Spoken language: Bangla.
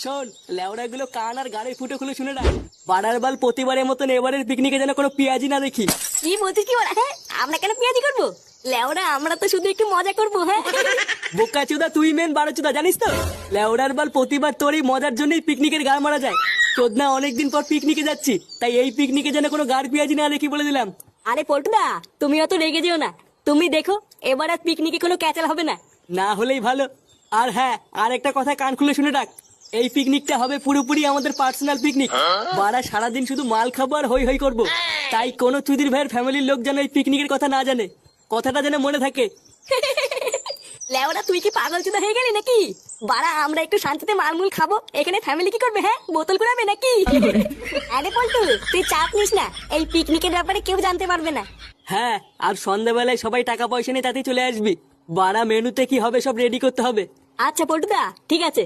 শোন, লেওড়াগুলো কান আর গাড়ির ফুটো খুলে শুনে রাখ। বাড়ার বাল প্রতিবারের মতন এবারের পিকনিকে যেন কোনো পেঁয়াজি না দেখি। কি বলছিস কি বলা? হ্যাঁ, আমরা কেন পেঁয়াজি করবো? লেওরা আমরা তো শুধু একটু মজা করবো। হ্যাঁ বোকা চুদা, তুই মেন বারো চুদা, জানিস তো? লেওড়ার বাল প্রতিবার তোর এই মজার জন্যই পিকনিকের গাড় মারা যায়। তোর না অনেকদিন পর পিকনিকে যাচ্ছি, তাই এই পিকনিকে যেন কোনো গাড় পেঁয়াজি না দেখি বলে দিলাম। আরে পল্টুদা, তুমি অত রেগে যেও না। তুমি দেখো, এবার আর পিকনিকে কোনো ক্যাচাল হবে না। না হলেই ভালো। আর হ্যাঁ, আর একটা কথা কান খুলে শুনে রাখ, এই পিকনিকটা হবে পুরোপুরি আমাদের পার্সোনাল পিকনিক। বাড়া সারাদিন শুধু মাল খাবো আর হই হই করবো। তাই কোনো চুদির ভাইয়ের ফ্যামিলির লোক যেন এই পিকনিকের কথা না জানে। কথাটা যেন মনে থাকে। লেওরা তুই কি পাগল চুদা হয়ে গেলি নাকি? বাড়া আমরা একটু শান্তিতে মালমুল খাবো, এখানে ফ্যামিলি কি করবে? হ্যাঁ, বোতল কুড়াবে নাকি? আরে পল্টু, তুই চাপ নিস না, এই পিকনিকের ব্যাপারে কেউ জানতে পারবে না। হ্যাঁ, আর সন্ধ্যাবেলায় সবাই টাকা পয়সা নিয়ে তাতেই চলে আসবি। বাড়া মেনুতে কি হবে সব রেডি করতে হবে। আচ্ছা পল্টুদা, ঠিক আছে।